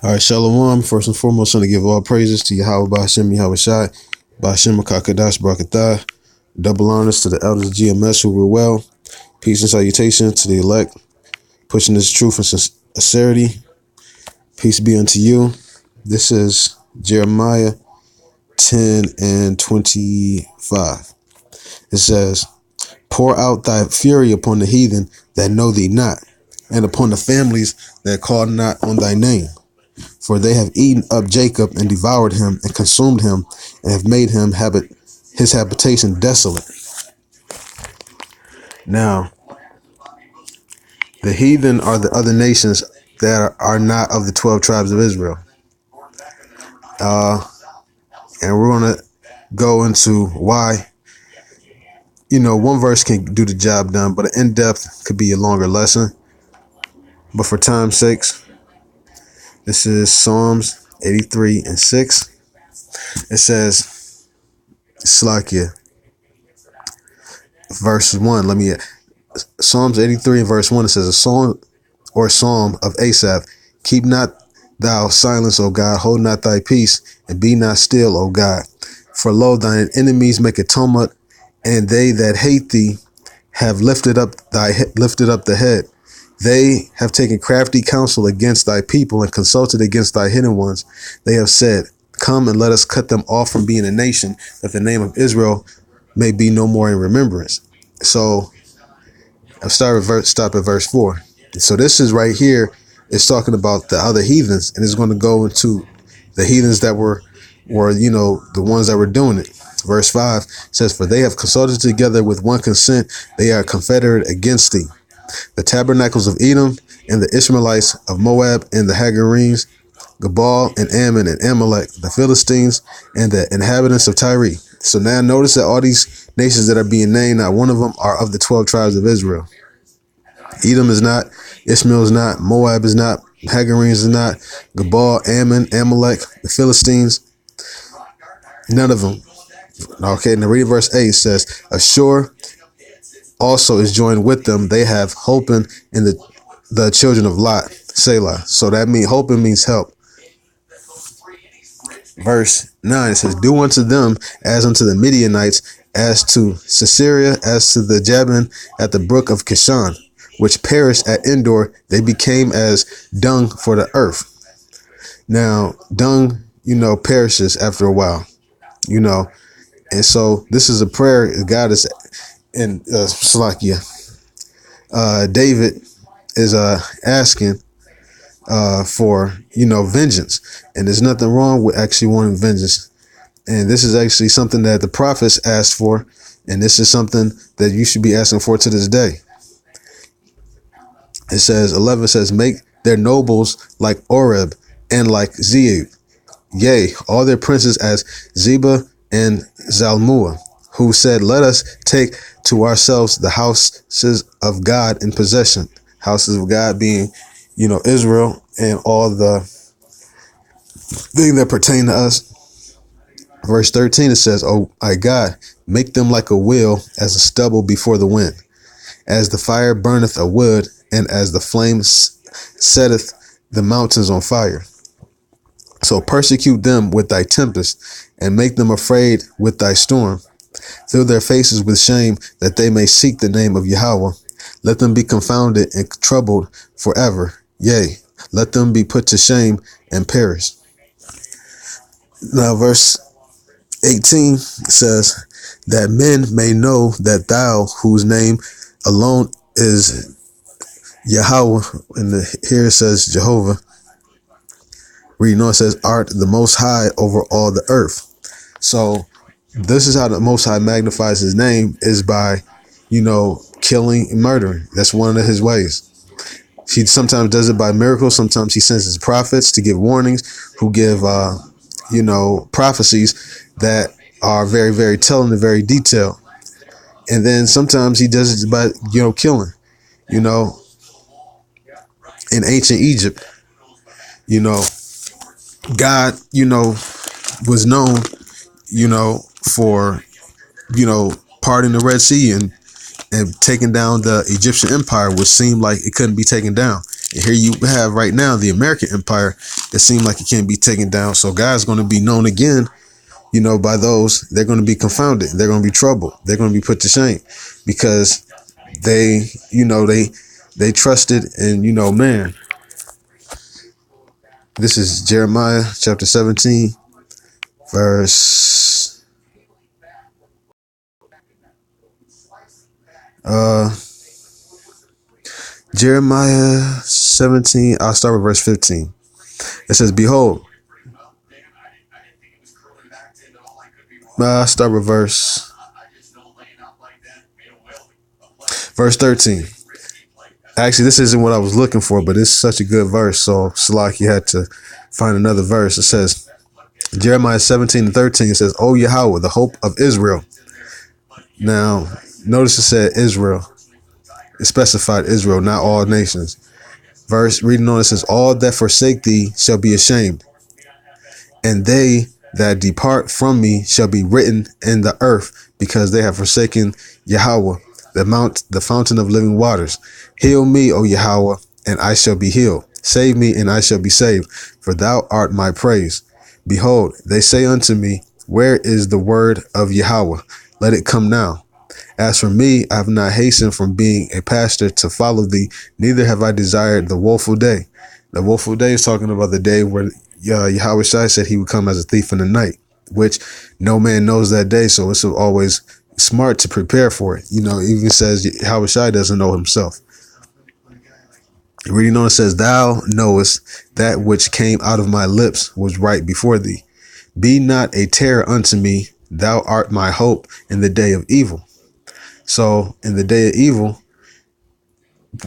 All right, Shalom. First and foremost, I want to give all praises to Yahweh Ba'Shem Yahweh Shai, Ba'Shem Kakadash Barakatah. Double honors to the elders of GMS who were well. Peace and salutation to the elect, pushing this truth and sincerity. Peace be unto you. This is Jeremiah 10 and 25. It says, pour out thy fury upon the heathen that know thee not, and upon the families that call not on thy name. For they have eaten up Jacob and devoured him and consumed him and have made him his habitation desolate. Now, the heathen are the other nations that are not of the 12 tribes of Israel. And we're going to go into why, one verse can do the job done, but an in-depth could be a longer lesson. But for time's sakes, this is Psalms 83 and 6. It says, Slakia, verse 1. Psalms 83 and verse 1, it says, a song or psalm of Asaph. Keep not thou silence, O God, hold not thy peace, and be not still, O God. For lo, thine enemies make a tumult, and they that hate thee have lifted up the head. They have taken crafty counsel against thy people and consulted against thy hidden ones. They have said, come and let us cut them off from being a nation, that the name of Israel may be no more in remembrance. So I'll stop at verse 4. So this is right here. It's talking about the other heathens, and it's going to go into the heathens that were the ones that were doing it. Verse 5 says, for they have consulted together with one consent. They are confederate against thee. The tabernacles of Edom and the Ishmaelites of Moab and the Hagarenes, Gabal and Ammon and Amalek, the Philistines and the inhabitants of Tyre. So now notice that all these nations that are being named, not one of them are of the 12 tribes of Israel. Edom is not, Ishmael is not, Moab is not, Hagarenes is not, Gabal, Ammon, Amalek, the Philistines, none of them. Okay, and the read verse 8 says, Ashur also is joined with them. They have hopen in the children of Lot, Selah. So that means hopen means help. Verse 9, it says, do unto them as unto the Midianites, as to Sisera, as to the Jabin at the brook of Kishon, which perished at Endor. They became as dung for the earth. Now, dung, perishes after a while, And so this is a prayer God is in Slakia. David is asking for, vengeance. And there's nothing wrong with actually wanting vengeance. And this is actually something that the prophets asked for. And this is something that you should be asking for to this day. It says, 11 says, make their nobles like Oreb and like Zeeb. Yea, all their princes as Zeba and Zalmua, who said, let us take to ourselves the houses of God in possession. Houses of God being, Israel and all the things that pertain to us. Verse 13, it says, oh, my God, make them like a wheel as a stubble before the wind, as the fire burneth a wood, and as the flame setteth the mountains on fire. So persecute them with thy tempest, and make them afraid with thy storm. Fill their faces with shame, that they may seek the name of Yahweh. Let them be confounded and troubled forever. Yea, let them be put to shame and perish. Now, verse 18 says, that men may know that thou, whose name alone is Yahweh, and here it says Jehovah. Reading on, it says, art the most high over all the earth. So this is how the Most High magnifies his name, is by, killing and murdering. That's one of his ways. He sometimes does it by miracles. Sometimes he sends his prophets to give warnings, who give, prophecies that are very, very telling and very detailed. And then sometimes he does it by, killing, in ancient Egypt, God, was known, for, parting the Red Sea and taking down the Egyptian empire, which seemed like it couldn't be taken down. Here you have right now the American empire that seemed like it can't be taken down. So God's going to be known again, by those. They're going to be confounded. They're going to be troubled. They're going to be put to shame because they trusted. And, man, this is Jeremiah chapter 17, verse Jeremiah 17. I'll start with verse 15. It says, behold, I'll start with verse 13. Actually, this isn't what I was looking for, but it's such a good verse. So Salaki had to find another verse. It says, Jeremiah 17:13, it says, O Yahweh, the hope of Israel. Now, notice it said Israel. It specified Israel, not all nations. Verse reading on, it says, all that forsake thee shall be ashamed, and they that depart from me shall be written in the earth, because they have forsaken Yahweh, the fountain of living waters. Heal me, O Yahweh, and I shall be healed. Save me, and I shall be saved, for thou art my praise. Behold, they say unto me, where is the word of Yahweh? Let it come now. As for me, I have not hastened from being a pastor to follow thee, neither have I desired the woeful day. The woeful day is talking about the day where Yahweh Shai said he would come as a thief in the night, which no man knows that day. So it's always smart to prepare for it. Even says Yahweh Shai doesn't know himself. Reading on, it says, thou knowest that which came out of my lips was right before thee. Be not a terror unto me. Thou art my hope in the day of evil. So in the day of evil,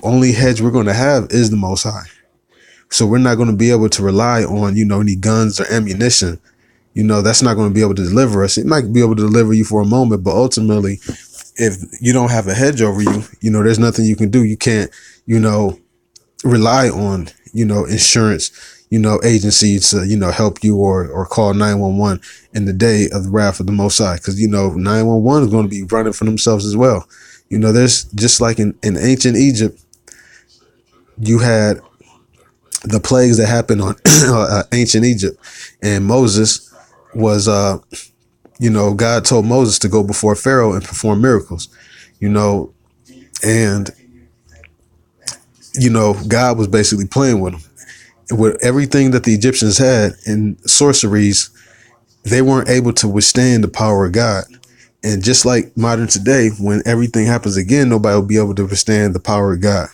only hedge we're going to have is the Most High. So we're not going to be able to rely on, any guns or ammunition. That's not going to be able to deliver us. It might be able to deliver you for a moment, but ultimately, if you don't have a hedge over you, there's nothing you can do. You can't, rely on, insurance, agencies to, help you or call 911 in the day of the wrath of the Most High. Because, 911 is going to be running for themselves as well. There's just like in ancient Egypt, you had the plagues that happened on ancient Egypt, and Moses was, God told Moses to go before Pharaoh and perform miracles, and, God was basically playing with them. With everything that the Egyptians had in sorceries, they weren't able to withstand the power of God. And just like modern today, when everything happens again, nobody will be able to withstand the power of God.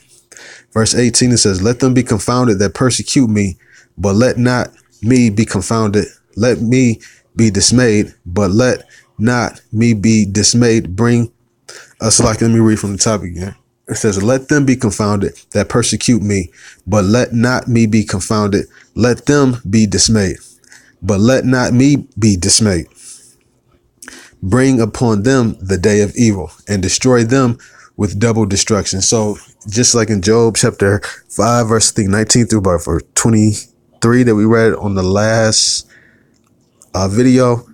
Verse 18, it says, let them be confounded that persecute me, but let not me be confounded. Let me be dismayed, but let not me be dismayed. Bring us like, let me read from the top again. It says, let them be confounded that persecute me, but let not me be confounded. Let them be dismayed, but let not me be dismayed. Bring upon them the day of evil and destroy them with double destruction. So just like in Job chapter 5, verse 19 through about verse 23 that we read on the last video,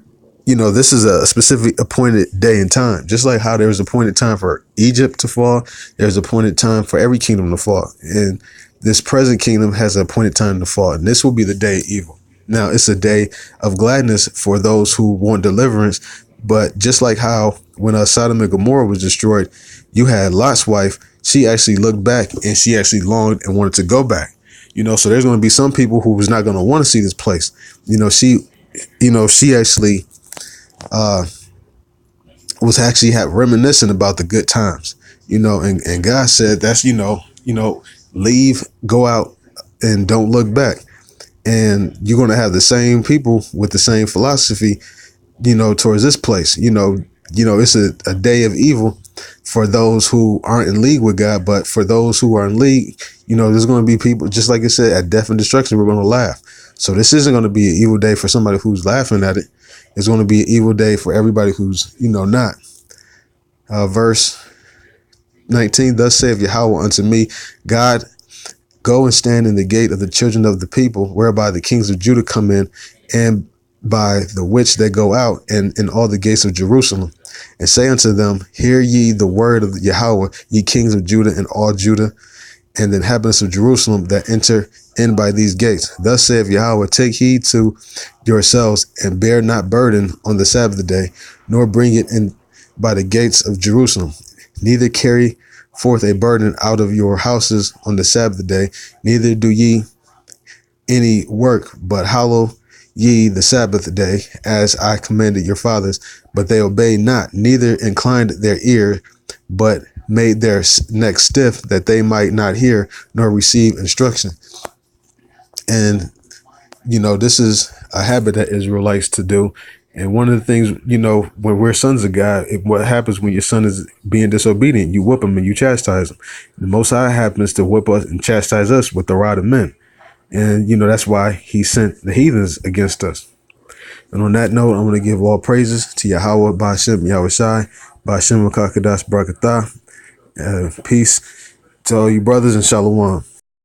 this is a specific appointed day and time. Just like how there's appointed time for Egypt to fall, there's appointed time for every kingdom to fall. And this present kingdom has an appointed time to fall. And this will be the day of evil. Now, it's a day of gladness for those who want deliverance. But just like how when Sodom and Gomorrah was destroyed, you had Lot's wife. She actually looked back and she actually longed and wanted to go back. So there's going to be some people who was not going to want to see this place. She actually was actually reminiscing about the good times, and God said that's, leave, go out and don't look back. And you're going to have the same people with the same philosophy, towards this place. It's a day of evil for those who aren't in league with God. But for those who are in league, there's going to be people, just like I said, at death and destruction, we're going to laugh. So this isn't going to be an evil day for somebody who's laughing at it. It's going to be an evil day for everybody who's, not. Verse 19, thus saith Yahweh unto me, God, go and stand in the gate of the children of the people, whereby the kings of Judah come in, and by the which they go out, and in all the gates of Jerusalem, and say unto them, hear ye the word of Yahweh, ye kings of Judah and all Judah, and the inhabitants of Jerusalem that enter in by these gates. Thus saith Yahweh, take heed to yourselves, and bear not burden on the Sabbath day, nor bring it in by the gates of Jerusalem. Neither carry forth a burden out of your houses on the Sabbath day, neither do ye any work, but hallow ye the Sabbath day, as I commanded your fathers. But they obeyed not, neither inclined their ear, but made their neck stiff, that they might not hear nor receive instruction. And this is a habit that Israel likes to do. And one of the things, when we're sons of God, what happens when your son is being disobedient? You whoop him and you chastise him. The Most High happens to whip us and chastise us with the rod of men. And, that's why he sent the heathens against us. And on that note, I'm going to give all praises to Yahweh, Ba'ashem, Yahweh Shai, Ba'ashem, Makakadas, Barakatah. Peace to all you brothers, and Shalom.